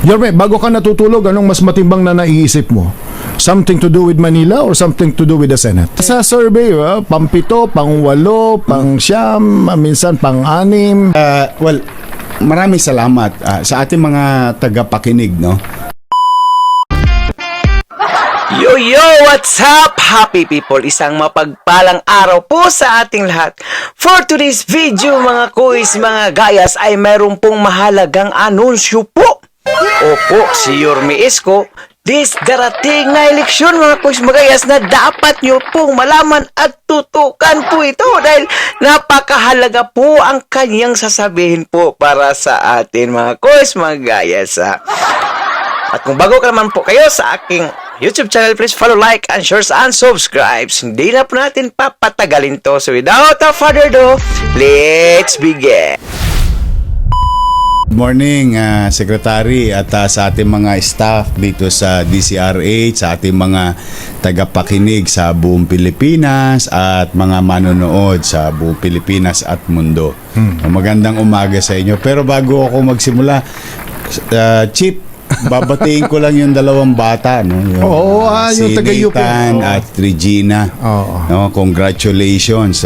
Yorme, bago ka natutulog, anong mas matimbang na naiisip mo? Something to do with Manila or something to do with the Senate? Sa survey, pang-7, pang-8, pang-9, minsan pang-6. Well, maraming salamat sa ating mga tagapakinig, no? Yo, what's up, happy people? Isang mapagpalang araw po sa ating lahat. For today's video, mga kuis, mga gayas, ay mayroon pong mahalagang anunsyo po. Opo, si Yorme Isko, darating na eleksyon, mga kuis, mga gayas, na dapat nyo pong malaman at tutukan po ito dahil napakahalaga po ang kanyang sasabihin po para sa atin, mga kuis, mga gayas. At kung bago ka naman po kayo sa aking YouTube channel, please follow, like, and share, and subscribe. Hindi na po natin papatagalin to. So without further ado, let's begin. Good morning, Secretary, at sa ating mga staff dito sa DCRH, sa ating mga tagapakinig sa buong Pilipinas at mga manonood sa buong Pilipinas at mundo. Magandang umaga sa inyo. Pero bago ako magsimula, Chief, babatiin ko lang yung dalawang bata, no? Yung taga-UP. Nathan at Regina. No, congratulations.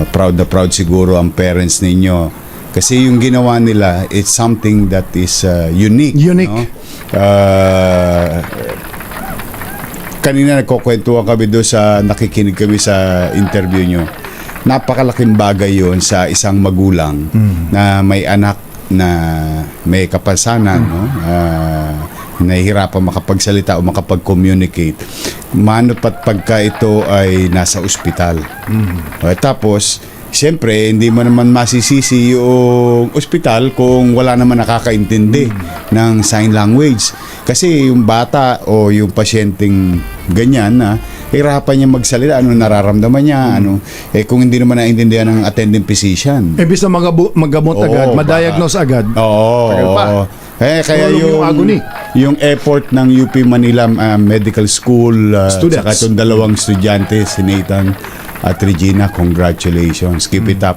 Proud na proud siguro ang parents ninyo. Kasi yung ginawa nila, it's something that is unique. No? Kanina nagkukwentuhan kami doon sa nakikinig kami sa interview nyo. Napakalaking bagay yun sa isang magulang na may anak na may kapansanan, no? Nahihirapan makapagsalita o makapag-communicate. Mano pat pagka ito ay nasa ospital. Tapos, siyempre, hindi mo naman masisisi yung ospital kung wala naman nakakaintindi ng sign language. Kasi yung bata o yung pasyenteng ganyan na hirapan niya magsalita, ano nararamdaman niya, kung hindi naman naintindihan ng attending physician. Ibig na magamot agad, madiagnose agad. Kaya yung effort ng UP Manila Medical School, saka itong dalawang estudyante, si Nathan at Regina, congratulations. Keep it up.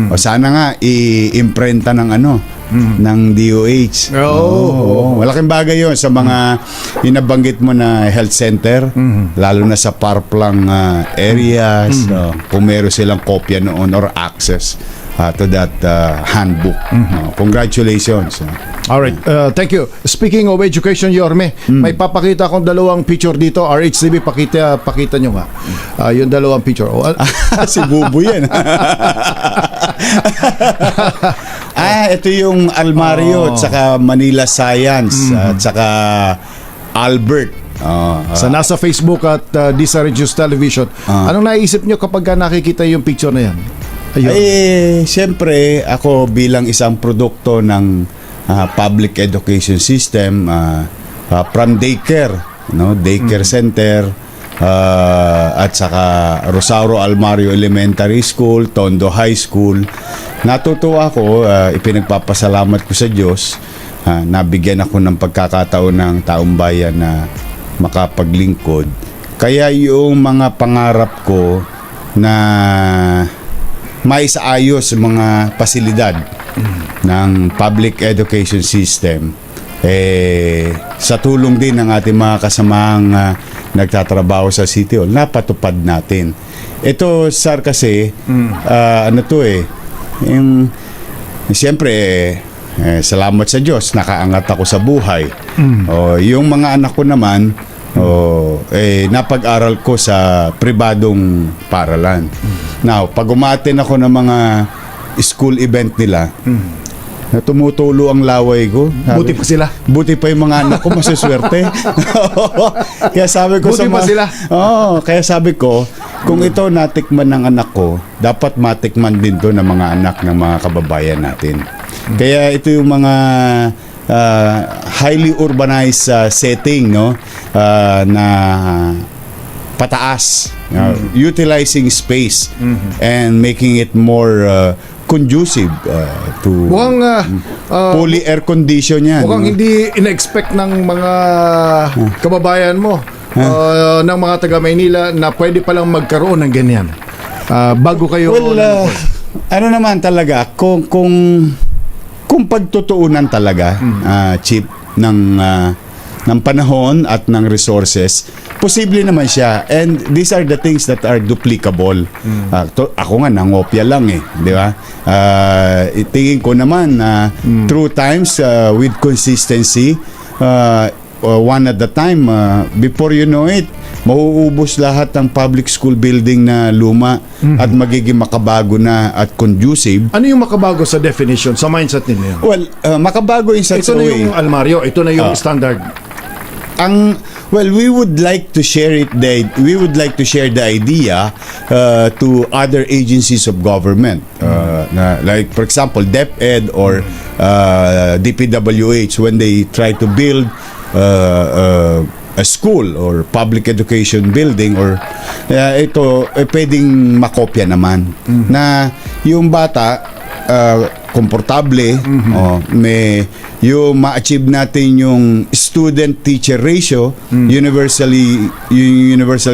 O sana nga i-imprenta ng ng DOH. Malaking bagay 'yon sa mga inabanggit mo na health center, lalo na sa parplang areas, kung meron silang kopya noon or access to that handbook. Congratulations. Alright, thank you. Speaking of education, Yorme, may papakita akong dalawang picture dito. RHCB, pakita nyo nga. Yung dalawang picture. Si Bubu yan. Ito yung Almario at saka Manila Science at saka Albert. Sa nasa Facebook at DCRH Television. Anong naisip nyo kapag nakikita yung picture na yan? Siyempre, ako bilang isang produkto ng public education system, from daycare, daycare center, at saka Rosauro Almario Elementary School, Tondo High School. Natutuwa ako, ipinagpapasalamat ko sa Diyos, nabigyan ako ng pagkakataon ng taong bayan na makapaglingkod. Kaya yung mga pangarap ko na maisaayos mga pasilidad ng public education system, sa tulong din ng ating mga kasamahang nagtatrabaho sa City Hall, napatupad natin. Ito, sir, kasi siyempre, salamat sa Diyos, nakaangat ako sa buhay. Yung mga anak ko naman, napag-aral ko sa pribadong paralan. Now, pag umaten ako ng mga school event nila, tumutulo ang laway ko. Buti pa sila. Buti pa yung mga anak ko, masuswerte. Kaya sabi ko buti pa sila. Kaya sabi ko, kung ito natikman ng anak ko, dapat matikman din to ng mga anak ng mga kababayan natin. Kaya ito yung mga highly urbanized setting, na pataas, utilizing space and making it more conducive to fully air condition yan. Mukhang hindi in-expect ng mga kababayan mo, ng mga taga Maynila, na pwede palang magkaroon ng ganyan bago kayo. Ano naman talaga, kung kung pagtutuunan talaga, Chip, ng panahon at ng resources, posible naman siya. And these are the things that are duplicable. Ako nga, nangopya lang di ba? Tingin ko naman through times, with consistency, one at a time, before you know it, mauubos lahat ng public school building na luma at magiging makabago na at conducive. Ano yung makabago sa definition, sa mindset ninyo? Well, makabago in such Ito a na way. yung almaryo, ito na yung standard. We would like to share it. We would like to share the idea to other agencies of government, like for example, DepEd or DPWH when they try to build a school or public education building or ito pwedeng makopya naman na yung bata komportable may yung ma-achieve natin yung student-teacher ratio universal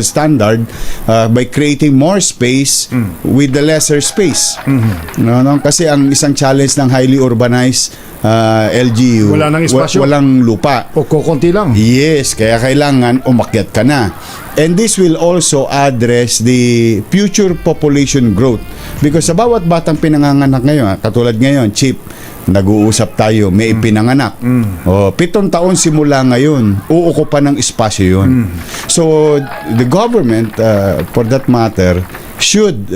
standard by creating more space with the lesser space. Kasi ang isang challenge ng highly urbanized LGU, Wala nang espasyo. walang lupa. O kukunti lang. Yes, kaya kailangan umakyat ka na. And this will also address the future population growth. Because sa bawat batang pinanganganak ngayon, katulad ngayon, Chip, nag-uusap tayo, may ipinanganak. 7 taon simula ngayon, uukupan ng espasyo yun. So, the government, for that matter, should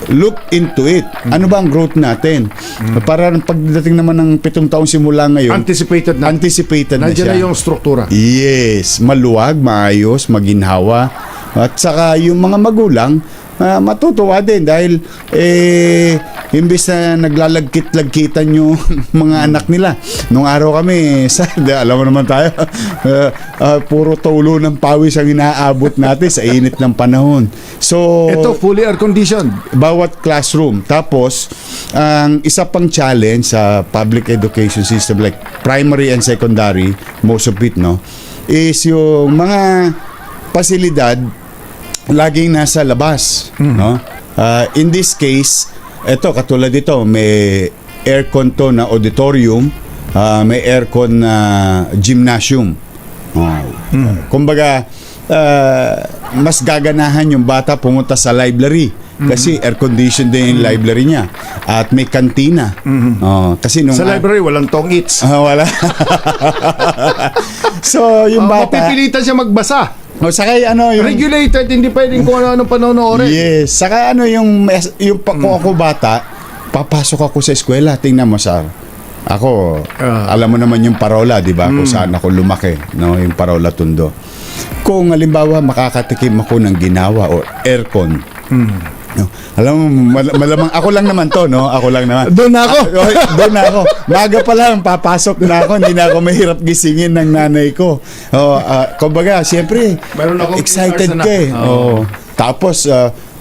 look into it. Ano ba ang growth natin? Para pagdating naman ng 7 taon simula ngayon, Anticipated na. na Nandiyan siya. na yung struktura. Yes, maluwag, maayos, maginhawa. At saka yung mga magulang, matutuwa din dahil imbis na naglalagkit-lagkitan yung mga anak nila. Nung araw kami, alam mo naman tayo, puro tulo ng pawis ang inaabot natin sa init ng panahon. So, Ito, fully air-conditioned. bawat classroom. Tapos, ang isa pang challenge sa public education system like primary and secondary, most of it, is yung mga pasilidad laging nasa labas, in this case, ito katulad dito, may aircon to na auditorium, may aircon na gymnasium. Kumbaga, mas gaganahan yung bata pumunta sa library kasi air-conditioned din yung library niya at may kantina. Kasi nung Sa library, walang tong eats. wala. So, yung bata, Mapipilitan siya magbasa. saka yung Regulated, hindi pwedeng kung ano panonoorin. yes, saka kung ako bata, papasok ako sa eskwela, tingnan mo sir. Ako, alam mo naman yung parola, di ba? Kung saan ako lumaki, yung parola Tondo. Kung halimbawa makakatikim ako ng ginawa o aircon, alam mo, malamang ako lang naman to, Ako lang naman. Doon na ako. Doon na ako. Maga pa lang, papasok na ako. Hindi na ako mahirap gisingin ng nanay ko. Kumbaga, siyempre, Meron akong excited hours na ka eh. Tapos,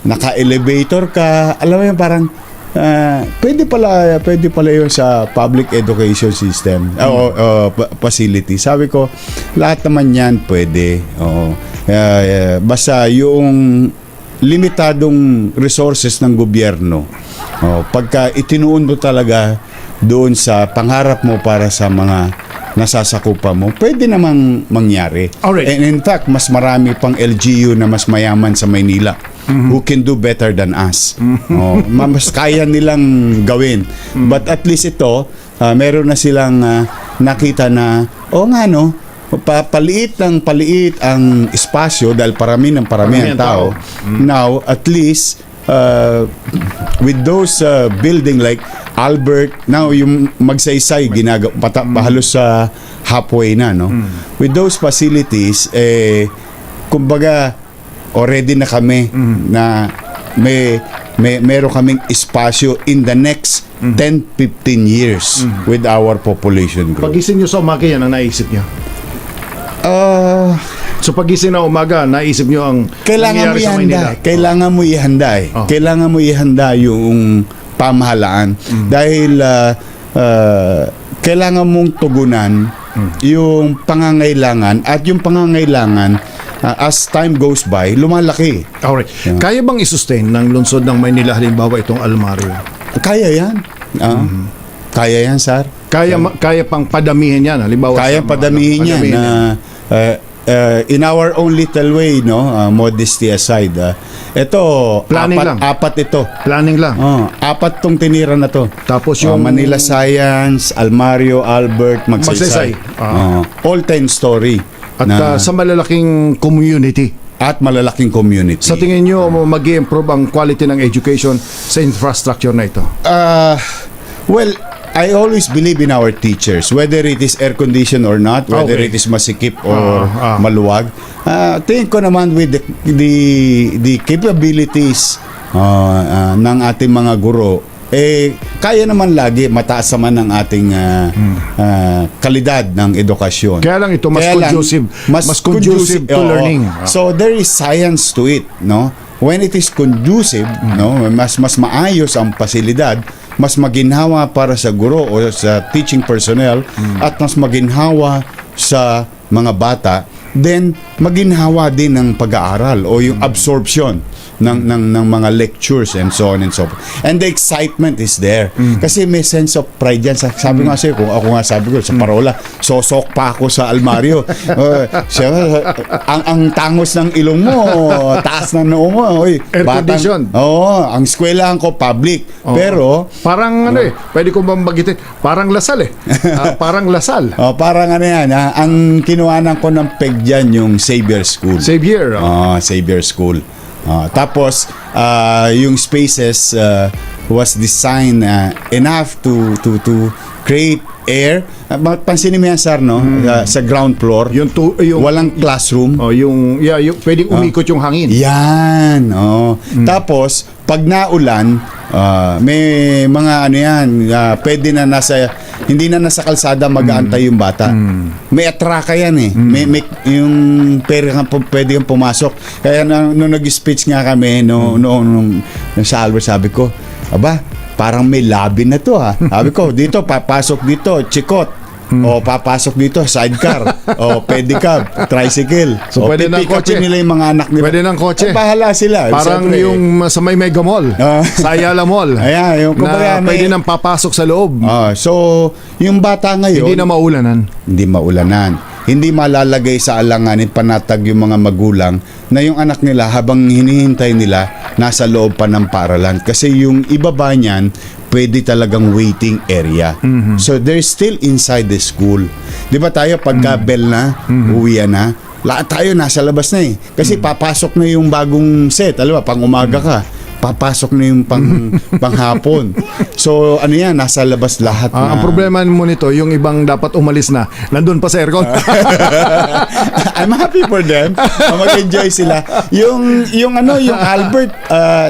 naka-elevator ka. Alam mo yun, parang, pwede pala yun sa public education system facility. Sabi ko, lahat naman yan pwede. Basta yung limitadong resources ng gobyerno, pagka itinuon mo talaga doon sa pangarap mo para sa mga nasasakupan mo, pwede namang mangyari. Alright. And in fact, mas marami pang LGU na mas mayaman sa Maynila who can do better than us. Mas kaya nilang gawin. But at least ito, meron na silang nakita na, paliit ang espasyo dahil parami ng tao. Now, at least, with those building like Albert, now yung magsaysay pahalos sa halfway na, with those facilities, kumbaga already na kami na meron kaming espasyo in the next 10-15 years with our population growth. Pagising nyo sa umaga, yan ang naisip nyo. So pagising na umaga, naisip nyo ang Kailangan mo nangyayari sa ihanda. Maynila. Kailangan mo ihanda eh. Kailangan mo ihanda yung pamahalaan dahil kailangan mong tugunan yung pangangailangan at yung pangangailangan as time goes by, lumalaki. Alright. Kaya bang isustain ng lungsod ng Maynila halimbawa itong almaryo? Kaya yan. Kaya yan, sir. Kaya pang padamihin yan. Halimbawa, Kaya sa mga- padamihin yan yan. in our own little way, no, modesty aside, ito, Planning lang. apat ito. Planning lang. Apat tong tinira na to. Tapos yung Manila Science, Almario, Albert, Magsaysay. Magsaysay. All 10 story. at na, sa malalaking community. at malalaking community. Sa tingin nyo, mag-i-improve ang quality ng education sa infrastructure na ito? Well, I always believe in our teachers, whether it is air conditioned or not, whether Okay. it is masikip or maluwag. Tingin ko naman with the capabilities ng ating mga guro, kaya naman lagi mataas naman ang ating kalidad ng edukasyon. Kaya lang ito, mas conducive to oo. learning. So there is science to it, no? When it is conducive, no, mas maayos ang pasilidad, mas maginhawa para sa guro o sa teaching personnel at mas maginhawa sa mga bata, then maginhawa din ng pag-aaral o yung absorption ng mga lectures and so on and so forth. And the excitement is there. Kasi may sense of pride yan. Sabi nga sa'yo, kung ako nga sabi ko, sa parola, sosok pa ako sa almaryo. Ang tangos ng ilong mo, taas ng noo mo. Air conditioned. Oo, ang eskwelahan ko public. Pero, Parang pwede ko bang bagitin? Parang Lasal parang Lasal. parang ano yan, ang kinuhanan ko ng peg dyan, yung Xavier School. Xavier. Xavier School. Tapos yung spaces was designed enough to create air. Pansinin mo yan, sir, no? Sa ground floor. Yung walang classroom. yung pwedeng umikot yung hangin. Yan. Tapos pag naulan, may mga ano yan, pwede na hindi na nasa kalsada mag-aantay yung bata. May atraka yan eh. May yung pwede kang pumasok. Kaya nung nag-speech nga kami nung sa Albert, sabi ko, aba, parang may labi na to ha. Sabi ko, dito, papasok dito, chikot. O papasok dito, sidecar. O pedicab, tricycle. So, o pwede ng pipick kotse. upin nila yung mga anak nila. Pwede ng kotse. Bahala sila. Parang Siyempre, yung sa may Mega Mall, sa Ayala Mall. Ayan, yung kumbaga, na pwede nang papasok sa loob. So, yung bata ngayon, Hindi na maulanan. hindi maulanan. Hindi malalagay sa alanganin panatag yung mga magulang na yung anak nila habang hinihintay nila nasa loob pa ng paaralan. Kasi yung ibaba niyan, pwede talagang waiting area. So they're still inside the school. Di ba tayo pagka bell na, uwian na, lahat tayo nasa labas na eh. Kasi papasok na yung bagong set. Alam mo, pang umaga ka, papasok na yung panghapon. So ano yan, nasa labas lahat na. Ang problema mo nito, yung ibang dapat umalis na, nandun pa sa aircon. I'm happy for them. Mag-enjoy sila. Yung Albert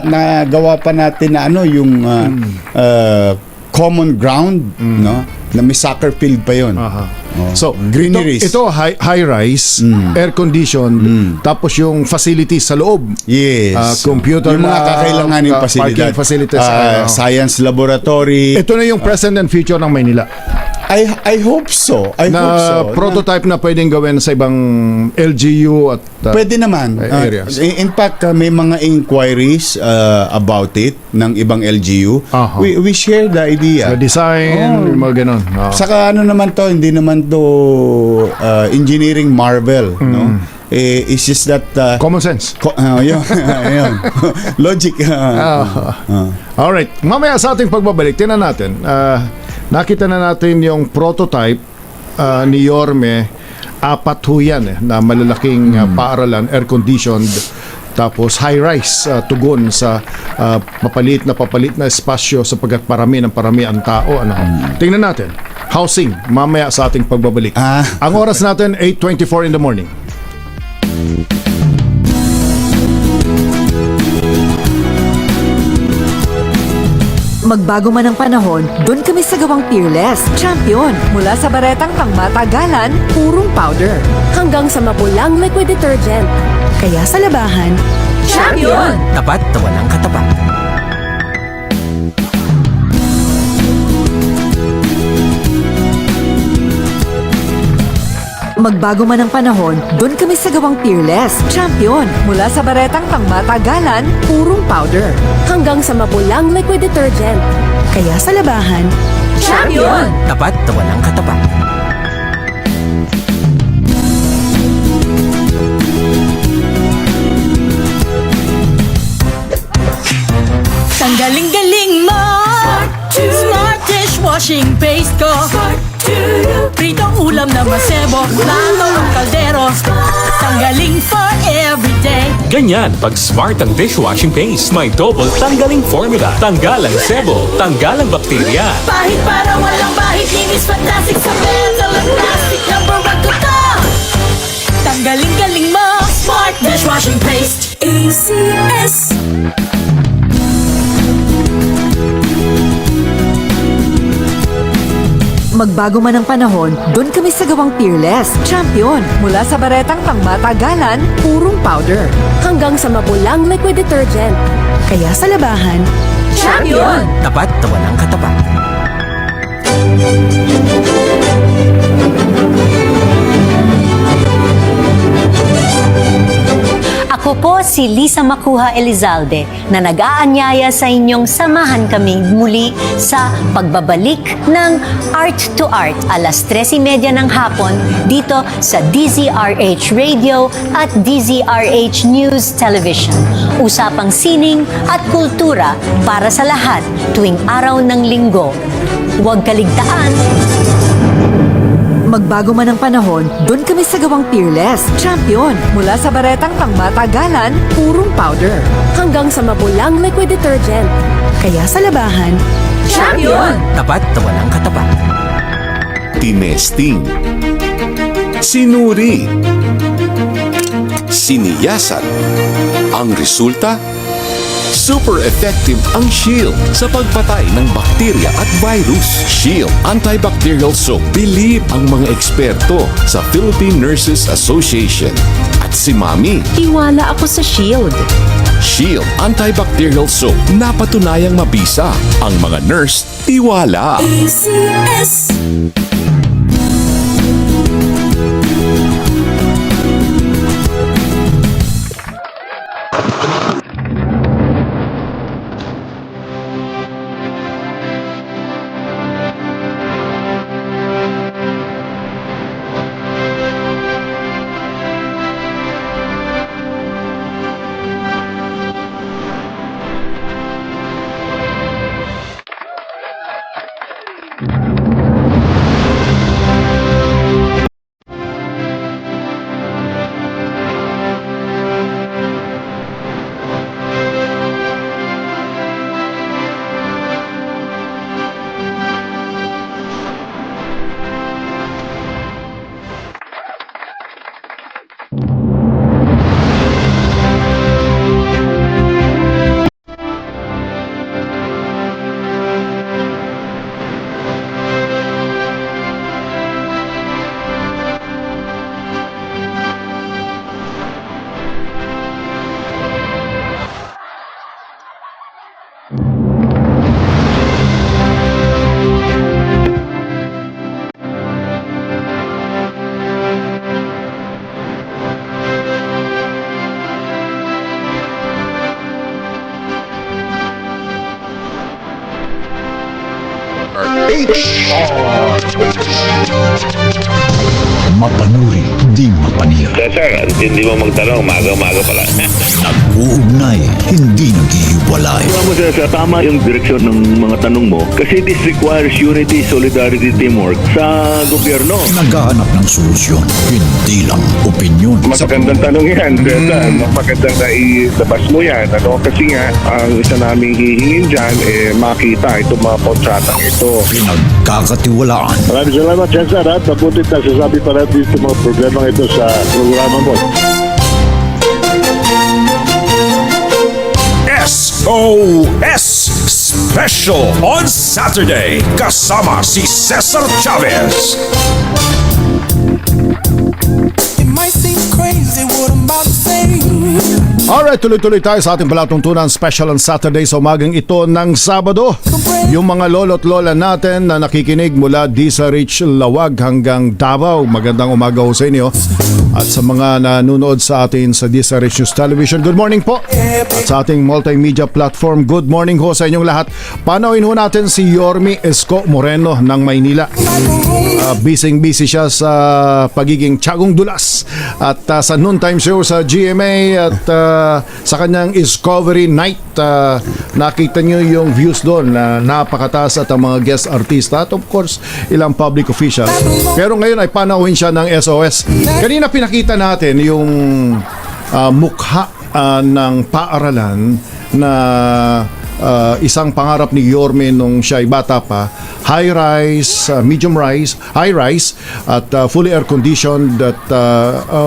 na gawa pa natin na yung common ground, no? Na may soccer field pa 'yon. So, greeneries. ito high-rise, air-conditioned, tapos yung facilities sa loob. Yes. Computer yung mga lab, kakailanganin pasilidad. parking facilities. Science laboratory. Ito na yung present and future ng Maynila. I hope so. I Na hope so. prototype na pwedeng gawin sa ibang LGU at Pwede naman. areas. In fact, may mga inquiries about it ng ibang LGU. We share the idea. sa design, yung mga ganon. Saka ano naman to, hindi naman to engineering marvel, no? It's just that Common sense. yun, yun. Logic. Alright, mamaya sa ating pagbabalik, tinan natin. Nakita na natin yung prototype ni Yorme. 4 ho yan na malalaking paaralan, air-conditioned, tapos high-rise, tugon sa papalit na espasyo sapagkat parami ang tao. Tingnan natin. Housing, mamaya sa ating pagbabalik. Ang oras natin, 8:24 in the morning. Magbago man ang panahon, doon kami sa gawang Peerless. Champion! Mula sa baretang pangmatagalan, purong powder. Hanggang sa mapulang liquid detergent. Kaya sa labahan, Champion! Tapat na walang katapat. Magbago man ang panahon, doon kami sa gawang Peerless. Champion! Mula sa baretang pangmatagalan, purong powder. Hanggang sa mapulang liquid detergent. Kaya sa labahan, Champion! Tapat na walang katapat. Tanggaling-galing mo Smart dishwashing paste ko Pritong ulam na masebo Plato ang kaldero Tanggaling for everyday Ganyan pag smart ang dishwashing paste. May double tanggaling formula. Tanggal ang sebo, tanggal ang bakterya. Bahit para walang bahit Linis fantastic sa metal at plastic Number one ko to Tanggaling-galing mo Smart dishwashing paste ACS Magbago man ang panahon, doon kami sa gawang Peerless. Champion! Mula sa baretang pangmatagalan, purong powder. Hanggang sa mapulang liquid detergent. Kaya sa labahan Champion! Tapat na walang katapat. Ako po si Lisa Makuha Elizalde na nag-aanyaya sa inyong samahan kami muli sa pagbabalik ng Art to Art alas 13:30 ng hapon dito sa DZRH Radio at DZRH News Television. Usapang sining at kultura para sa lahat tuwing araw ng linggo. Huwag kaligtaan! Magbago man ang panahon, doon kami sa gawang Peerless. Champion! Mula sa baretang pangmatagalan, purong powder. Hanggang sa mapulang liquid detergent. Kaya sa labahan Champion! Tapat na walang katapat. Tinesting, sinuri, siniyasan. Ang resulta? Super effective ang Shield sa pagpatay ng bakterya at virus. Shield Antibacterial Soap. Believe ang mga eksperto sa Philippine Nurses Association. At si Mami. Tiwala ako sa Shield. Shield Antibacterial Soap. Napatunayang mabisa. Ang mga nurse, tiwala. ACS Mapanuri, di mapanira. Sir, hindi mo magtanong, maga-maga pala. Nag-uugnay, hindi naghihiwalay. Mo sa tama yung direksyon ng mga tanong mo kasi this requires unity, solidarity, teamwork sa gobyerno. Naghahanap ng solusyon, hindi lang opinyon. Magandang tanong yan, magandang na ilabas mo yan. Kasi nga, ang isa naming hihingin dyan, makita itong mga kontratang ito. Pinagkakatiwalaan. Maraming salamat, Cesar, at mabuti na sasabi pa natin itong mga problema ito sa programa mo. SOS Special on Saturday kasama si Cesar Chavez. It might seem crazy what I'm about to say. Alright, tuloy-tuloy tayo sa ating palatuntunan special on Saturday sa umagang ito ng Sabado. Yung mga lolo't lola natin na nakikinig mula di sa Rich Lawag hanggang Davao, magandang umaga ho sa inyo. At sa mga nanonood sa atin sa di sa Rich News Television, good morning po. At sa ating multimedia platform, good morning ho sa inyong lahat. Panawin ho natin si Yorme Isko Moreno ng Maynila. Busy siya sa pagiging tiyagong dulas at sa noontime show sa GMA at sa kanyang Discovery Night. Nakita nyo yung views doon na napakataas at ang mga guest artista at of course ilang public official. Pero ngayon ay panauhin siya ng SOS. Kanina pinakita natin yung mukha ng paaralan na isang pangarap ni Yorme nung siya ay bata pa, high rise, medium rise, high rise at fully air conditioned at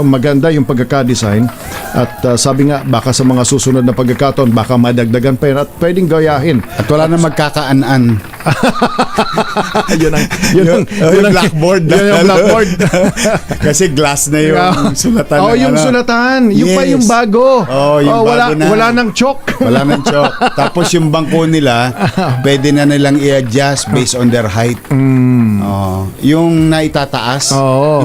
maganda yung pagkaka-design at sabi nga baka sa mga susunod na pagkakataon baka madagdagan pa yun at pwedeng gayahin At wala na magkakaanan. yun ang blackboard. yun yung blackboard. Kasi glass na yung sulatan. Oh, yung sulatan. Yung pa yung bago. Yung bago na. Wala nang chalk. Wala nang chalk. Tapos yung bangko nila, pwede na nilang i-adjust based on their height. Yung naitataas,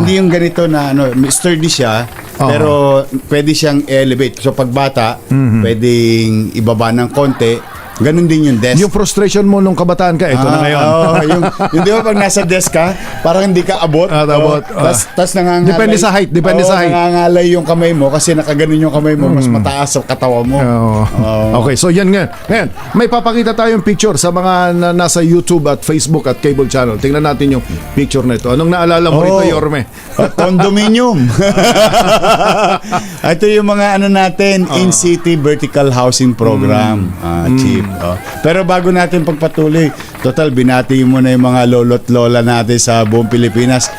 hindi yung ganito na sturdy siya, pero pwede siyang elevate. So pag bata, pwedeng ibaba ng konti. Ganun din yung desk. Yung frustration mo nung kabataan ka, ito na ngayon. Yung di ba pag nasa desk ka, parang hindi ka abot. Tas nangangalay. Depende sa height. Nangangalay yung kamay mo kasi nakaganon yung kamay mo, mas mataas sa katawan mo. Okay, so yan nga. Ngayon, may papakita tayong picture sa mga nasa YouTube at Facebook at cable channel. Tingnan natin yung picture na ito. Anong naalala mo rito, Yorme? Condominium. Ito yung mga natin, in-city vertical housing program. Chief. Pero bago natin pagpatuloy, total binati mo na yung mga lolo't lola natin sa buong Pilipinas.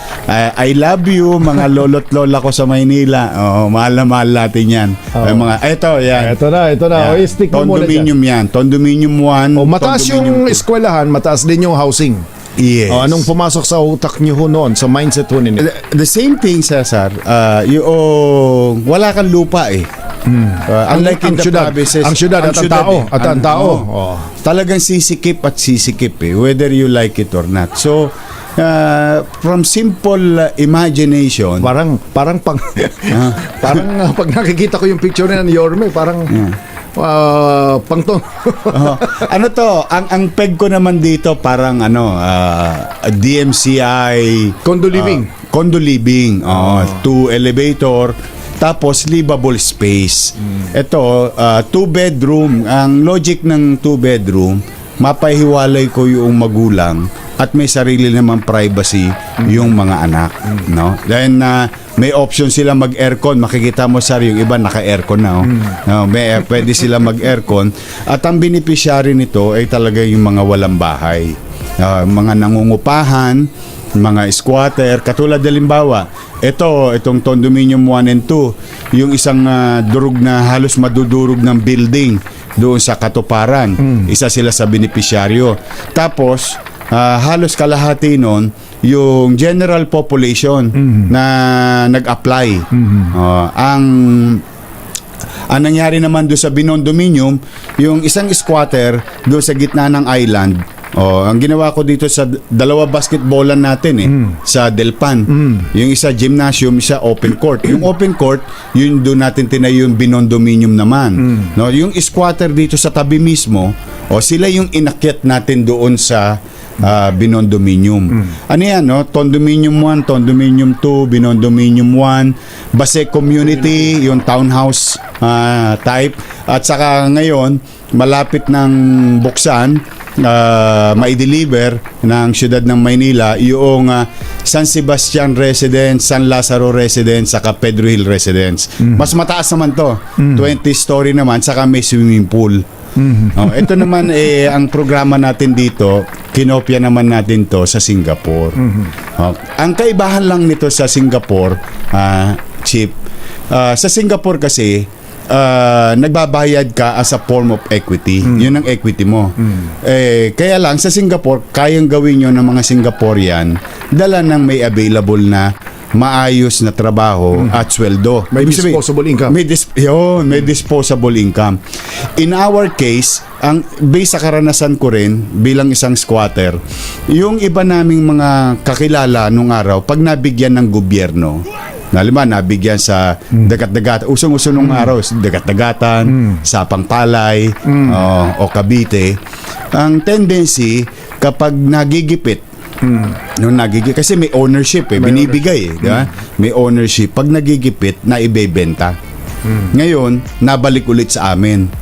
I love you mga lolo't lola ko sa Maynila. Mahal na mahal natin yan. Ito na. Yan. Stick mo muna Condominium yan. Condominium 1. Mataas yung eskwelahan, mataas din yung housing. Yes. Anong pumasok sa utak niyo ho noon, sa mindset ho ninyo? The same thing, Cesar. Wala kang lupa eh. Unlike in the provinces, ang syudad at ang tao. Talagang sisikip at sisikip whether you like it or not. So from simple imagination, parang parang pag nakikita ko yung picture ni Yorme, parang pangtong. Ano to? Ang peg ko naman dito parang DMCI condo living. Condo living. 2 elevator. Tapos livable space. Ito 2 bedroom. Ang logic ng 2 bedroom, mapahiwalay ko yung magulang at may sarili namang privacy yung mga anak, no? Then may option sila mag-aircon. Makikita mo yung iba naka-aircon na, pwede sila mag-aircon. At ang beneficiary nito ay talaga yung mga walang bahay. Mga nangungupahan, mga squatter, katulad halimbawa, itong condominium 1 and 2, yung isang durug na halos madudurog ng building doon sa katuparan. Isa sila sa beneficiaryo. Tapos, halos kalahati nun, yung general population na nag-apply. Ang nangyari naman doon sa Binondominium, yung isang squatter doon sa gitna ng island, ang ginawa ko dito sa dalawa basketballan natin sa Delpan. Yung isa gymnasium, isa open court. Yung open court, yun doon natin tinayo yung Binondominium naman. No, yung squatter dito sa tabi mismo, sila yung inakyat natin doon sa Binondominium. Ano yan, no? Condominium 1, Condominium 2, Binondominium 1, Base Community, yung townhouse type. At saka ngayon, malapit ng buksan, mai-deliver ng siyudad ng Maynila yung San Sebastian Residence, San Lazaro Residence, saka Pedro Hill Residence. Mas mataas naman to, 20-story naman, saka may swimming pool. Ito naman ang programa natin dito, kinopya naman natin to sa Singapore. Ang kaibahan lang nito sa Singapore, Chief, sa Singapore kasi nagbabayad ka as a form of equity. Yun ang equity mo. Kaya lang sa Singapore, kayang gawin yun ng mga Singaporean, dala ng may available na maayos na trabaho at sweldo. May Ibig sabihin, disposable income. may disposable income. In our case, ang based sa karanasan ko rin bilang isang squatter, yung iba naming mga kakilala nung araw, pag nabigyan ng gobyerno, nabigyan sa dagat-dagatan, usong-uso nung araw, dagat-dagatan, sapang palay, o Cavite, ang tendency kapag nagigipit, kasi may ownership binibigay di ba? May ownership, pag nagigipit na ibebenta. Ngayon nabalik ulit sa amin.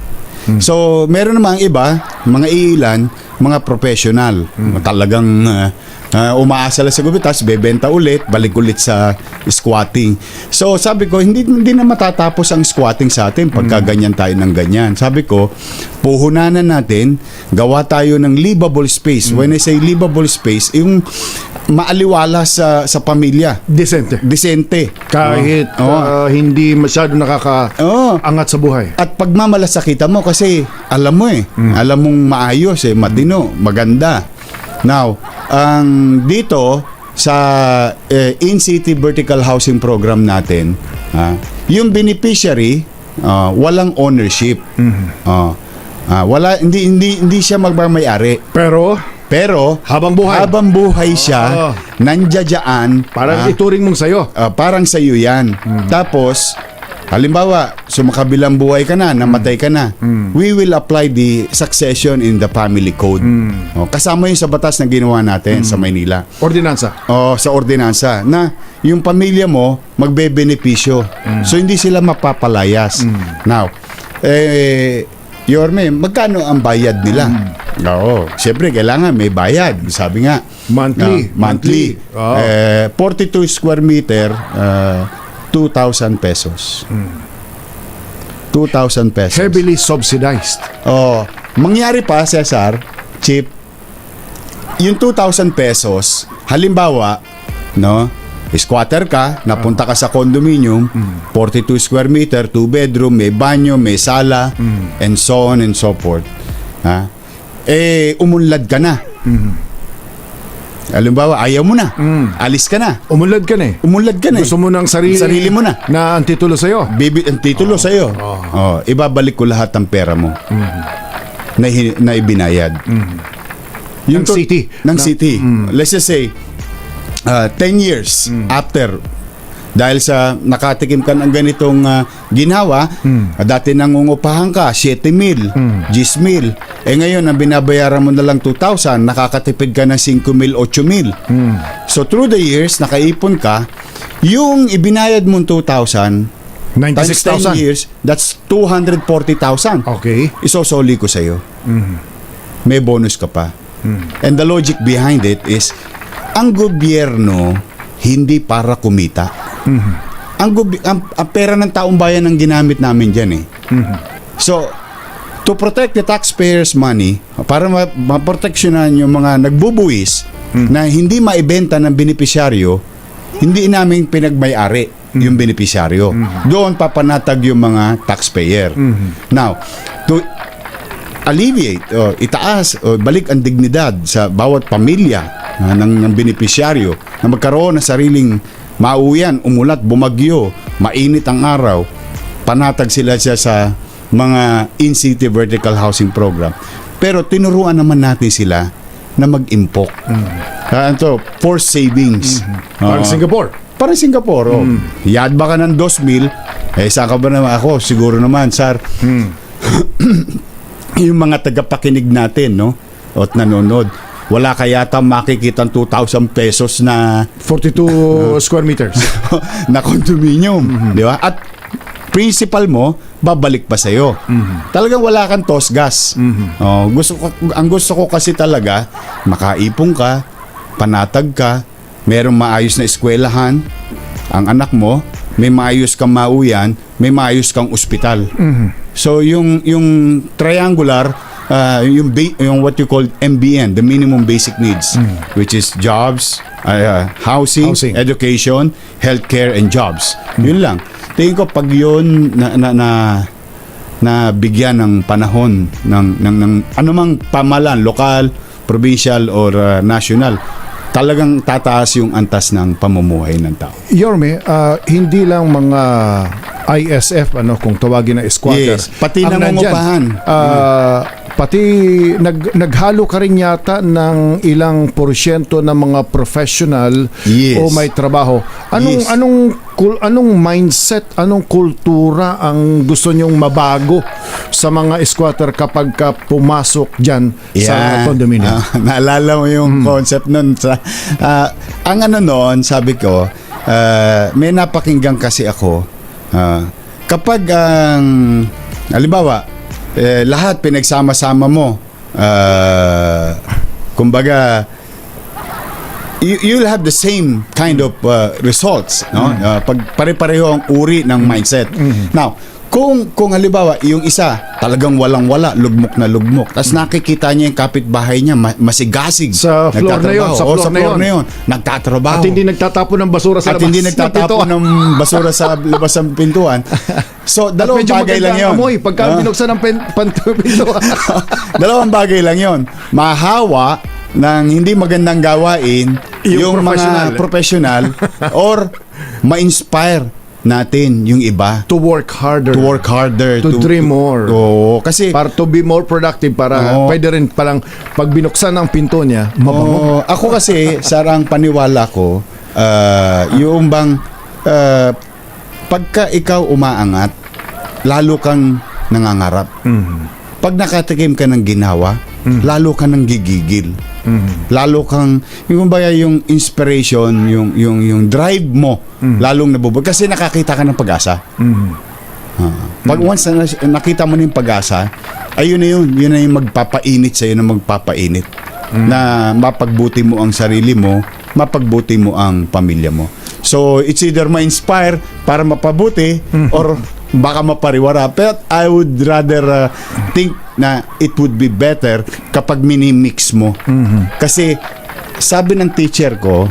So meron namang iba, mga ilan, mga professional, talagang umaasa lang sa gobyerno, tapos bebenta ulit, balik ulit sa squatting. So sabi ko, hindi na matatapos ang squatting sa atin pagka ganyan tayo ng ganyan. Sabi ko, puhunanan natin, gawa tayo ng livable space. When I say livable space, yung maaliwala sa pamilya. Decente. Kahit hindi masyado nakakaangat sa buhay. At pagmamalasakitan mo kasi alam mo alam mong maayos matino, maganda. Now, ang dito sa in-city vertical housing program natin, yung beneficiary walang ownership. Hindi siya magmamayari. Pero habang buhay siya, nandiyan, parang ituring mong sayo. Parang sayo yan. Tapos, halimbawa, sumakabilang buhay ka na, namatay ka na, we will apply the succession in the family code. Kasama yun sa batas na ginawa natin sa Maynila. Ordinansa. Sa ordinansa. Na yung pamilya mo, magbe-benepisyo. So, hindi sila mapapalayas. Now, Yorme, magkano ang bayad nila? Siyempre, kailangan may bayad. Sabi nga, monthly. 42 square meter, 2,000 pesos. 2,000 pesos. Heavily subsidized. Mangyari pa, Cesar, Chip, yung 2,000 pesos, halimbawa, squatter ka, napunta ka sa condominium, 42 square meter, 2 bedroom, may banyo, may sala, and so on and so forth. Umunlad ka na. Halimbawa, ayaw mo na. Alis ka na. Umunlad ka na. Gusto mo ng sarili mo na ang titulo sa'yo. Ang titulo sa'yo. Ibabalik ko lahat ng pera mo na ibinayad. Ng city. Let's just say, 10 years after, dahil sa nakatikim ka ng ganitong ginawa, dati nangungupahan ka 7,000, 10,000, ngayon ang binabayaran mo na lang 2,000, nakakatipid ka ng 5,000, 8,000. So through the years, nakaipon ka, yung ibinayad mong 2,000 times 10 years, that's 240,000. Okay. Isosoli ko sa'yo. May bonus ka pa. And the logic behind it is, ang gobyerno hindi para kumita. Ang pera ng taong bayan ang ginamit namin dyan So, to protect the taxpayers' money, para maproteksyonan yung mga nagbubuwis na hindi maibenta ng benepisyaryo, hindi namin pinagmay-ari yung benepisyaryo. Doon papanatag yung mga taxpayer. Now, to alleviate itaas balik ang dignidad sa bawat pamilya ng benepisyaryo na magkaroon ng sariling mauyan, umulat, bumagyo, mainit ang araw, panatag sila sa mga in-city vertical housing program. Pero tinuruan naman natin sila na mag-impok. Forced savings. Parang Singapore. Yad ba ka ng 2,000? Saan ka ba naman ako? Siguro naman, sir. Yung mga tagapakinig natin, at nanonood, wala kayata makikita 2,000 pesos na 42 square meters na condominium, di ba? At principal mo babalik pa sa'yo. Talagang wala kang tosgas. Ang gusto ko kasi talaga, makaipon ka, panatag ka, merong maayos na eskwelahan, ang anak mo, may maayos kang mauyan, may maayos kang ospital. So yung triangular, yung what you call MBN, the minimum basic needs, which is jobs, housing, education, healthcare, and jobs. Yun lang. Tingin ko pag yun na bigyan ng panahon ng anumang pamahalaan, lokal, provincial, or national, talagang tataas yung antas ng pamumuhay ng tao. Yorme, hindi lang mga ISF kung tawagin na squatter. Yes, pati ang nangungupahan. nandyan. Pati naghalo ka rin yata ng ilang porsyento ng mga professional Yes. o may trabaho. Yes. Anong mindset, anong kultura ang gusto nyong mabago sa mga squatter kapag ka pumasok dyan sa condominium? Naalala mo yung concept nun sa ang noon, sabi ko, may napakinggan kasi ako, kapag ang halimbawa lahat pinagsama-sama mo, kumbaga you'll have the same kind of results, no? Pag pare-pareho ang uri ng mindset. Now, kung halimbawa yung isa talagang walang-wala, lugmok na lugmok, tapos nakikita niya yung kapitbahay niya masigasig Sa floor na yun, sa floor na yun, nagtatrabaho. At hindi nagtatapon ng basura sa At labas. hindi nagtatapon ng basura sa labas ng pintuan. So, dalawang Medyo bagay lang maganda yun. ang amoy pagka binuksan ng pintuan. Dalawang bagay lang yun. Mahawa ng hindi magandang gawain yung mga professional or ma-inspire natin yung iba To work harder. to dream more. Kasi Para to be more productive, para Oo. pwede rin palang pag binuksan ng pinto niya, mabango. ako kasi sarang paniwala ko, yung bang pagka ikaw umaangat, lalo kang nangangarap. Pag nakatikim ka ng ginawa, lalo ka nang gigigil. Lalo kang yung inspiration, yung drive mo, lalong nabubog kasi nakakita ka ng pag-asa. Pag once na nakita mo na yung pag-asa, ayun na yung magpapainit sa'yo, na magpapainit na mapagbuti mo ang sarili mo, mapagbuti mo ang pamilya mo. So it's either ma-inspire para mapabuti or baka mapariwara. But I would rather think na it would be better kapag minimix mo. Kasi sabi ng teacher ko,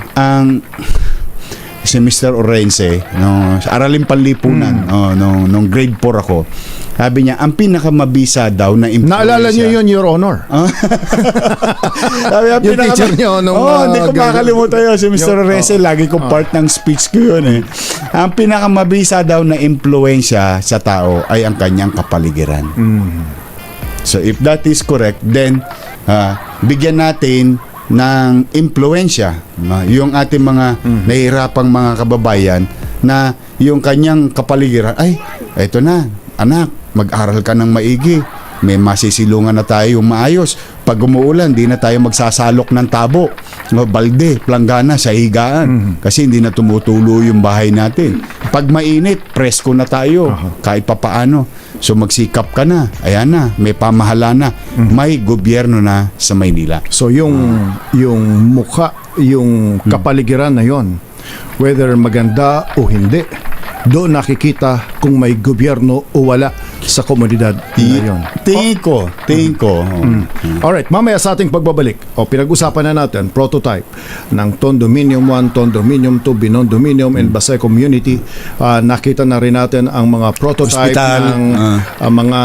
si Mr. Orense, Araling Panlipunan, nung grade 4 ako, sabi niya, ang pinakamabisa daw na influensya. Naalala niyo yun, Your Honor? Sabi niya, Yung teacher niyo nung hindi ko makakalimutan yun. Si Mr. Orense, lagi ko part ng speech ko yun eh. Ang pinakamabisa daw na influensya sa tao ay ang kanyang kapaligiran. So if that is correct, then bigyan natin ng impluensya yung ating mga nahihirapang mga kababayan na yung kanyang kapaligiran, ay, eto na, anak, mag-aral ka ng maigi, may masisilungan na tayo maayos. Pag umuulan, di na tayo magsasalok ng tabo, balde, planggana sa higaan kasi hindi na tumutulo yung bahay natin. Pag mainit, presko na tayo kahit papaano. So magsikap ka na, ayan na, may pamahala na, may gobyerno na sa Maynila. So yung mukha, yung kapaligiran na yon, whether maganda o hindi, doon nakikita kung may gobyerno o wala sa komunidad na yun. Tingin ko. Alright, mamaya sa ating pagbabalik, pinag-usapan na natin prototype ng Condominium 1, Condominium 2, Binondominium and Basay Community. Nakita na rin natin ang mga prototype Hospital, ng mga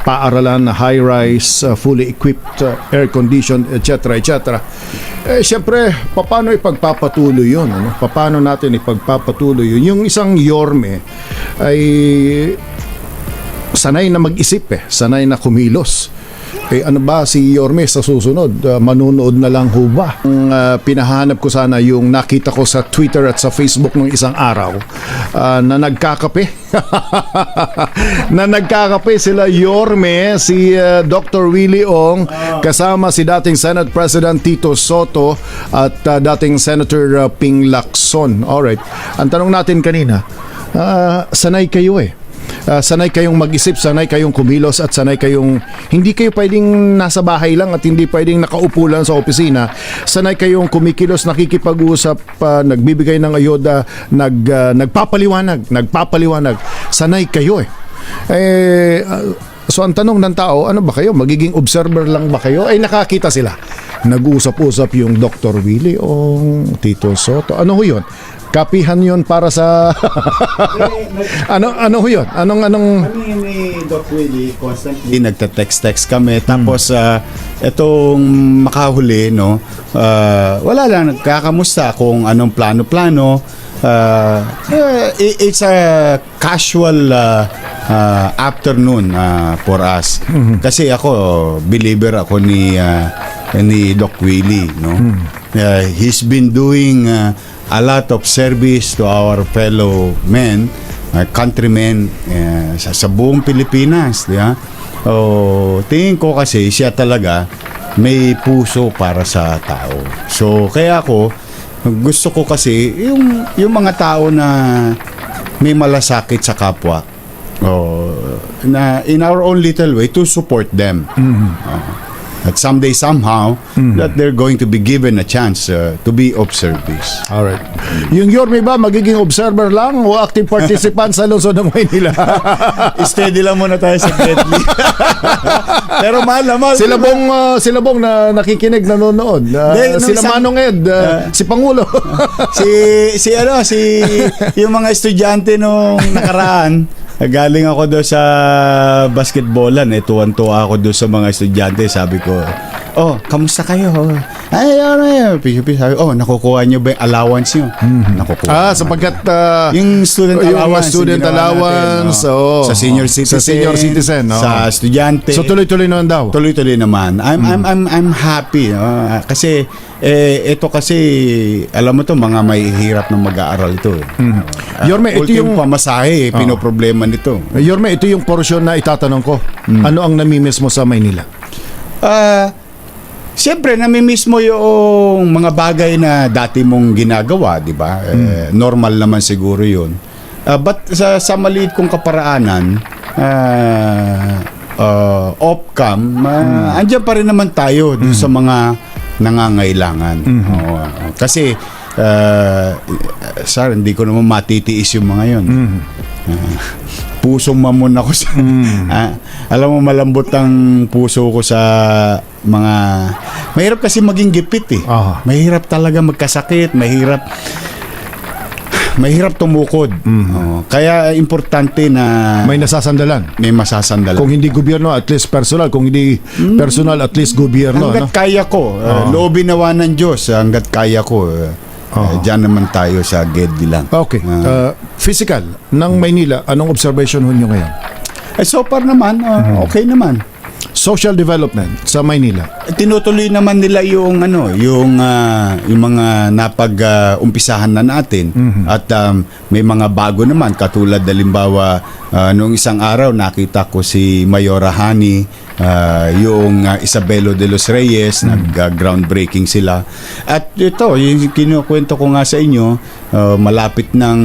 paaralan na high-rise, fully equipped, air-conditioned, etc. Siyempre, paano ipagpapatuloy yun? Paano natin ipagpapatuloy yun? Yung isang Yorme ay sanay na mag-isip sanay na kumilos. Ano ba si Yorme sa susunod? Manunood na lang ho ba? Ang pinahanap ko sana yung nakita ko sa Twitter at sa Facebook nung isang araw na nagkakape. Sila Yorme, si Dr. Willie Ong, kasama si dating Senate President Tito Soto at dating Senator Ping Lacson. Alright. Ang tanong natin kanina, sanay kayo sanay kayong mag-isip, sanay kayong kumilos at sanay kayong hindi kayo pwedeng nasa bahay lang at hindi pwedeng nakaupo lang sa opisina. Sanay kayong kumikilos, nakikipag-usap, nagbibigay ng ayuda, nagpapaliwanag. Sanay kayo so ang tanong ng tao, ano ba kayo? Magiging observer lang ba kayo? Ay nakakita sila. Nag-usap-usap yung Dr. Willie o Tito Soto. Ano ho yun? Kapihan yun para sa... ano ho yun? Anong... Kami ni Doc Willie, constantly nagte-text kami. Tapos, itong makahuli, no, wala lang, nagkakamusta kung anong plano-plano. It's a casual afternoon for us. Kasi ako, believer ako ni Doc Willie, no. He's been doing a lot of service to our fellow men, countrymen sa buong Pilipinas, di ba? Tingin ko kasi siya talaga may puso para sa tao. So kaya ako gusto ko kasi yung mga tao na may malasakit sa kapwa, na in our own little way to support them. At someday somehow that they're going to be given a chance to be of service. Alright. Yung Yorme ba magiging observer lang o active participant sa lungsod ng Maynila? Steady lang muna tayo sa deadly. Pero mahal. Sila bong na nakikinig, nanonood. Sila Manong Ed, si Pangulo. si yung mga estudyante nung nakaraan, galing ako doon sa basketballan, tuwan-tuwa ako doon sa mga estudyante. Sabi ko, kamusta kayo? Ay, sabi, nakukuha nyo ba yung allowance nyo? Nakukuha. Sapagkat yung student allowance, sa senior citizen, sa estudyante. So tuloy-tuloy naman daw. Tuloy-tuloy naman. I'm happy, kasi ito kasi alam mo to, mga may hirap na mag-aaral ito. Yorme, ito yung pamasahe, pinoproblema nito. Yorme, ito yung portion na itatanong ko. Ano ang namimiss mo sa Maynila? Siyempre, namimiss mo yung mga bagay na dati mong ginagawa, di ba? Normal naman siguro yun. But sa maliit kong kaparaanan, off-cam, andyan pa rin naman tayo dun sa mga nangangailangan. Kasi, sir, hindi ko naman matitiis yung mga yun. Pusong mamon ako sa alam mo, malambot ang puso ko sa mga mahirap kasi maging gipit mahirap talaga magkasakit, mahirap tumukod. Kaya importante na may masasandalan. Kung hindi gobyerno, at least personal. Kung hindi personal, at least gobyerno. Hanggat kaya ko, loobin nawa ng Diyos, hanggat kaya ko, diyan naman tayo sa GED lang. Okay. Physical ng Maynila, anong observation nyo ngayon? So far naman, okay naman. Social development sa Maynila. Tinutuloy naman nila yung mga napag-umpisahan na natin. At may mga bago naman, katulad halimbawa noong isang araw nakita ko si Mayora Hani, yung Isabelo de los Reyes, nag-groundbreaking sila. At ito, yung kinukwento ko nga sa inyo, malapit ng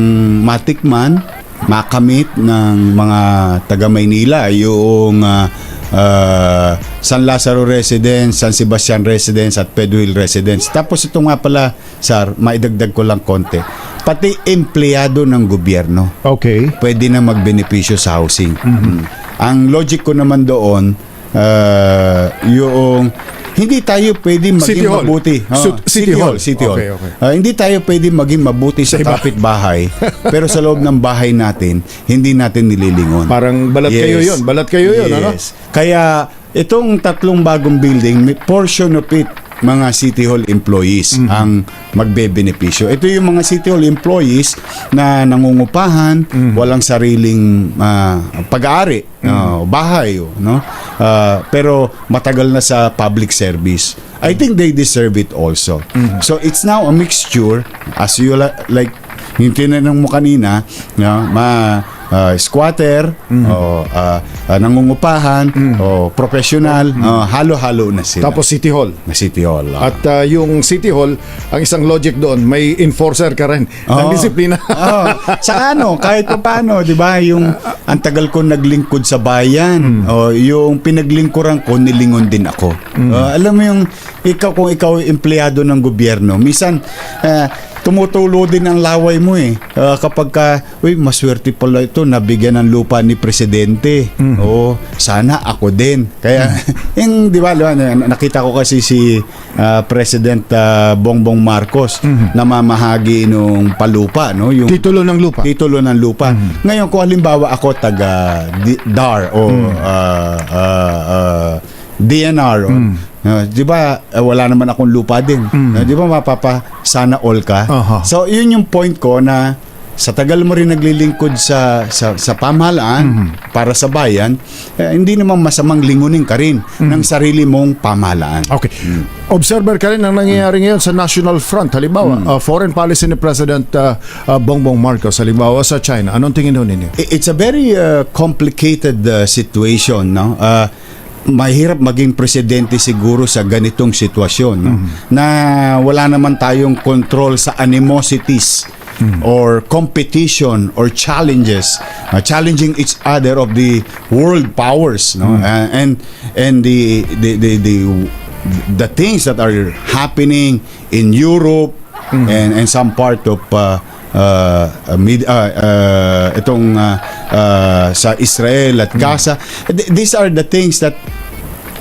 matikman, makamit ng mga taga Maynila yung San Lazaro Residence, San Sebastian Residence at Pedro Hill Residence. Tapos ito nga pala, sir, maidagdag ko lang konti, pati empleyado ng gobyerno pwede na magbenepisyo sa housing. Ang logic ko naman doon, yung hindi tayo pwede maging mabuti. City Hall. Hindi tayo pwede maging mabuti sa kapitbahay, pero sa loob ng bahay natin, hindi natin nililingon. Parang balat kayo yun. Ano? Kaya itong tatlong bagong building, may portion of it, mga City Hall employees ang magbebenepisyo. Ito yung mga City Hall employees na nangungupahan, walang sariling pag-aari, bahay, no? Pero matagal na sa public service. I think they deserve it also. So it's now a mixture, as you like yung tinanong mo kanina, squatter, nangungupahan, professional, halo-halo na sila. Tapos City Hall. At yung City Hall, ang isang logic doon, may enforcer ka rin ng disiplina. Saka kahit pa paano, di ba, yung ang tagal ko naglingkod sa bayan, yung pinaglingkuran ko, nilingon din ako. Alam mo yung, kung ikaw empleyado ng gobyerno, minsan, tumutulo din ang laway mo eh. Kapag uy, maswerte pala ito, nabigyan ng lupa ni Presidente. Oo, sana ako din. Kaya, yung, di ba, nakita ko kasi si President Bongbong Marcos namamahagi nung palupa, no? Yung Titulo ng lupa. Titulo ng lupa. Ngayon, kung halimbawa ako taga DAR o DNR o di ba wala naman akong lupa din. Di ba sana all ka? So yun yung point ko na sa tagal mo rin naglilingkod sa pamahalaan para sa bayan, hindi naman masamang lingunin ka rin ng sarili mong pamahalaan. Okay. Observer ka rin ang nangyayari ngayon sa National Front. Halimbawa, foreign policy ni President Bongbong Marcos, halimbawa sa China. Anong tingin ho ninyo? It's a very complicated situation, no? Mahirap maging presidente siguro sa ganitong sitwasyon, no? Na wala naman tayong control sa animosities or competition or challenges, challenging each other of the world powers, no? And the things that are happening in Europe and some part of sa Israel at Gaza. These are the things that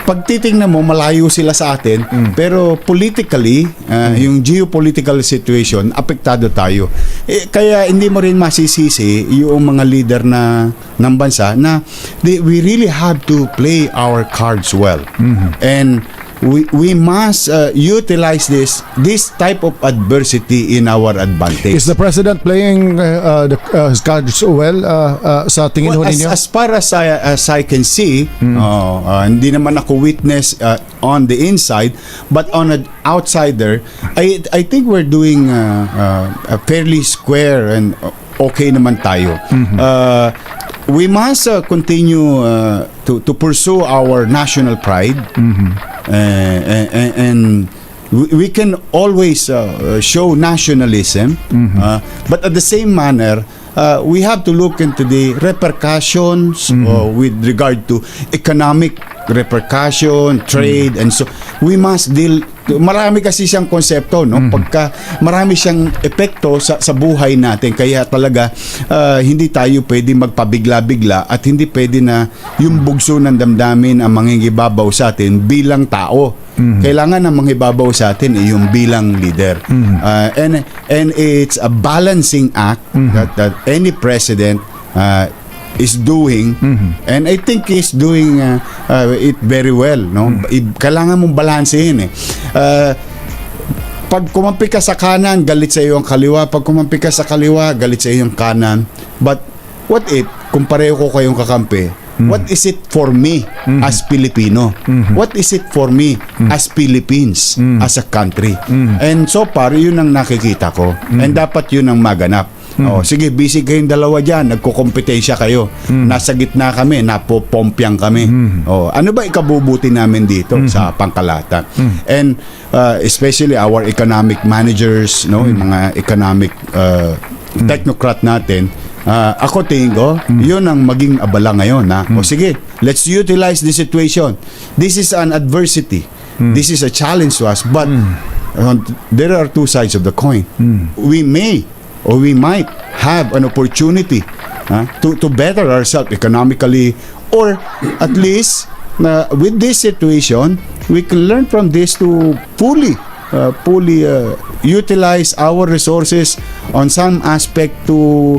pag titingnan mo, malayo sila sa atin, pero politically, yung geopolitical situation, apektado tayo. Kaya hindi mo rin masisisi yung mga leader ng bansa na we really have to play our cards well. And we must utilize this type of adversity in our advantage. Is the President playing his cards well sa tingin ho ninyo? As far as I can see, hindi naman ako witness on the inside, but on an outsider, I think we're doing a fairly square and okay naman tayo. We must continue to pursue our national pride. And we can always show nationalism, but at the same manner, we have to look into the repercussions with regard to economic repercussion, trade, and so we must deal. Marami kasi siyang konsepto, no? Pagka marami siyang epekto sa buhay natin, kaya talaga hindi tayo pwede magpabigla-bigla at hindi pwede na yung bugso ng damdamin ang mangingibabaw sa atin bilang tao. Kailangan ang mangingibabaw sa atin yung bilang leader. And it's a balancing act that any president is doing, and I think he's doing it very well, no? Kailangan mong balansehin pag kumampi ka sa kanan, galit sa iyo ang kaliwa. Pag kumampi ka sa kaliwa, galit sa iyo ang kanan. But what if kung pareho ko kayong kakampi, what is it for me as Filipino? What is it for me as Philippines, as a country? And so far, yun ang nakikita ko. And dapat yun ang maganap. Sige, busy kayong dalawa dyan, nagkukompetensya kayo. Nasa gitna kami, napopompyang kami. Ano ba ikabubuti namin dito sa pangkalahatan? And especially our economic managers, no, yung mga economic technocrat natin, ako tingin ko, yun ang maging abala ngayon. Sige, let's utilize the situation. This is an adversity. This is a challenge to us, but there are two sides of the coin. We may or we might have an opportunity to better ourselves economically, or at least with this situation we can learn from this to fully utilize our resources on some aspect to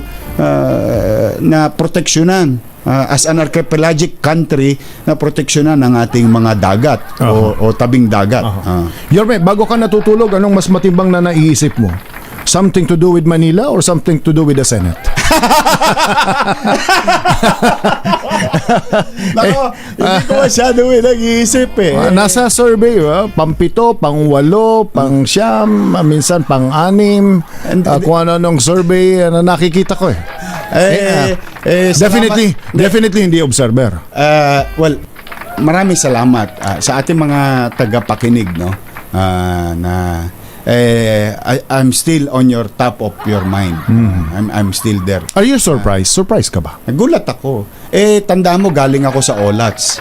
na proteksyonan as an archipelagic country, na proteksyonan ang ating mga dagat o tabing dagat. Yorme, bago ka natutulog, anong mas matimbang na naiisip mo? Something to do with Manila or something to do with the Senate? Nako, hindi ko masyado nag-iisip Nasa survey, pang-7, pang-8, pang-9, minsan pang-6, kung ano-anong survey na nakikita ko definitely hindi observer. Well, maraming salamat sa ating mga tagapakinig, no? Na I'm still on your top of your mind. I'm still there. Are you surprised? Surprised ka ba? Nagulat ako. Tandaan mo, galing ako sa OLATS.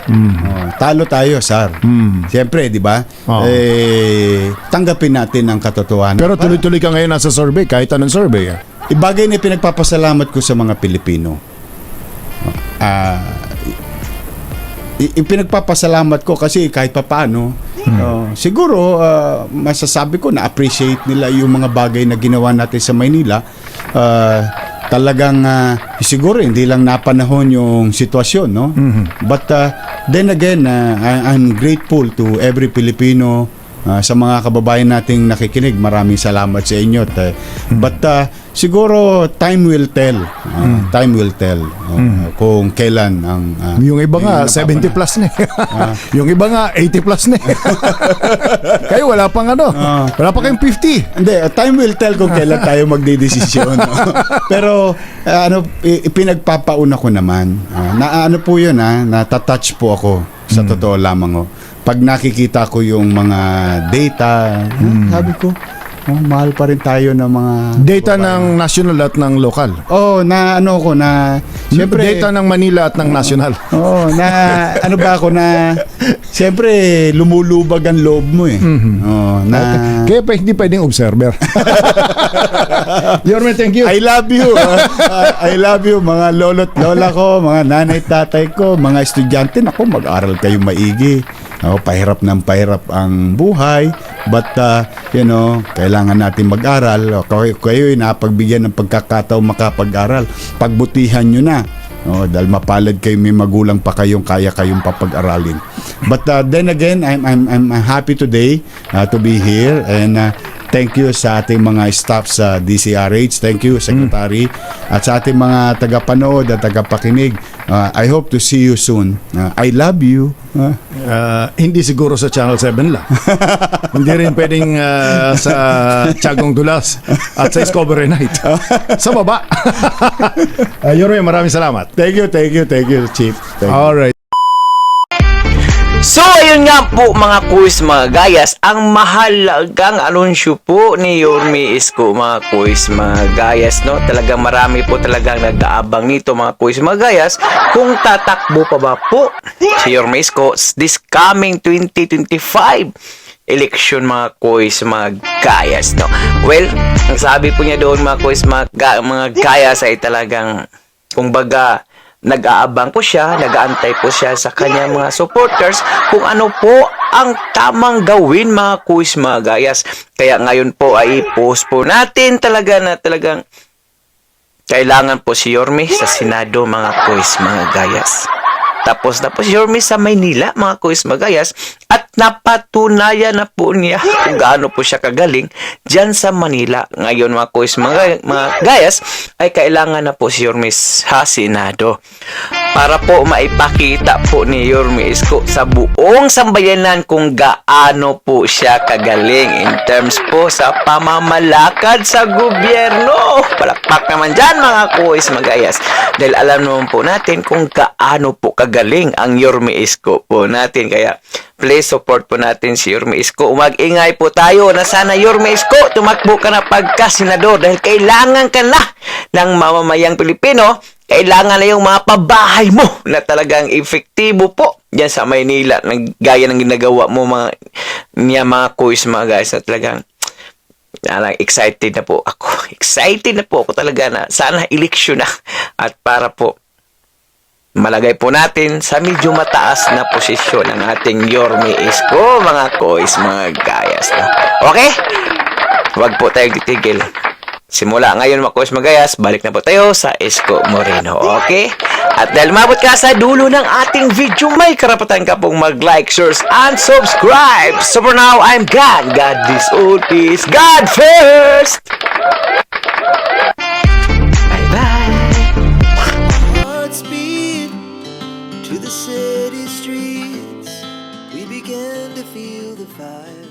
Talo tayo, Sar. Siyempre, di ba? Tanggapin natin ang katotohanan. Pero tuloy-tuloy ka ngayon nasa survey, kahit anong survey. Ibagay na pinagpapasalamat ko sa mga Pilipino. Ipinagpapasalamat ko kasi kahit papaano, siguro masasabi ko na appreciate nila yung mga bagay na ginawa natin sa Maynila. Talagang siguro hindi lang napanahon yung sitwasyon, no? But then again, I'm grateful to every Filipino, sa mga kababayan nating nakikinig. Maraming salamat sa inyo. But siguro time will tell. Time will tell kung kailan ang yung iba nga 70 plus na. Yung iba nga 80 plus na. Kayo wala pang wala pa kayong 50. Hindi, time will tell kung kailan tayo magdedesisyon. Pero ipinagpapauna ko naman. Na po 'yun, natatouch po ako sa totoo lamang. Pag nakikita ko yung mga data, sabi ko, mahal pa rin tayo ng mga data ng national at ng local. Siyempre, data ng Manila at ng national. Siyempre, lumulubag ang loob mo eh. Kaya pa hindi pwedeng observer. Yorme, thank you. I love you. I love you, mga lolo't lola ko, mga nanay, tatay ko, mga estudyante. Naku, mag-aral kayo maigi. Pahirap ng pahirap ang buhay, but kailangan natin mag-aral. Kayo'y napagbigyan ng pagkakataon makapag-aral. Pagbutihan nyo na. Dahil mapalad kayo, may magulang pa kayong kaya kayong papag-aralin. But then again, I'm happy today to be here, and thank you sa ating mga staff sa DCRH. Thank you, Secretary. At sa ating mga tagapanood at tagapakinig, I hope to see you soon. I love you. Hindi siguro sa Channel 7 lang. Hindi rin pwedeng sa Tiagong Dulas at sa Discovery Night. Sa baba. Yorme, maraming salamat. Thank you, Chief. All right. So, ayun nga po mga kuis, mga gayas, ang mahalagang anunsyo po ni Yorme Isko, mga kuis, mga gayas, no? Talagang marami po talagang nag-aabang nito, mga kuis, mga gayas, kung tatakbo pa ba po si Yorme Isko this coming 2025 election, mga kuis, mga gayas, no? Well, ang sabi po niya doon, mga kuis, mga gayas, ay talagang, kumbaga, nag-aabang po siya, nag-aantay po siya sa kanyang mga supporters kung ano po ang tamang gawin, mga kuis, mga gayas. Kaya ngayon po ay i-post po natin talaga na talagang kailangan po si Yorme sa Senado, mga kuis, mga gayas. Tapos na po si Yorme sa Maynila, mga kuis, mga gayas, at napatunayan na po niya kung gaano po siya kagaling dyan sa Manila. Ngayon, mga kuis, mga gayas, ay kailangan na po si Yorme sa Senado para po maipakita po ni Yorme Isko sa buong sambayanan kung gaano po siya kagaling in terms po sa pamamalakad sa gobyerno. Palakpak naman dyan, mga kuis, mga gayas, dahil alam naman po natin kung gaano po kagaling ang Yorme Isko po natin. Kaya please support po natin si Yorme Isko. Mag-ingay po tayo na sana Yorme Isko tumakbo ka na pagka-senador dahil kailangan ka na ng mamamayang Pilipino. Kailangan na yung mga pabahay mo na talagang efektibo po dyan sa Maynila, gaya ng ginagawa mo mga kuis, mga guys, na talagang excited na po ako. Excited na po ako talaga na sana eleksyon na at para po malagay po natin sa medyo mataas na posisyon ang ating Yorme Isko, mga kuis, mga gayas. Okay? Huwag po tayong titigil. Simula ngayon, mga kuis, mga gayas, balik na po tayo sa Isko Moreno. Okay? At dahil mabot ka sa dulo ng ating video, may karapatan ka pong mag-like, share, and subscribe. So for now, I'm God. God is all, peace. God first! To the city streets, we began to feel the fire.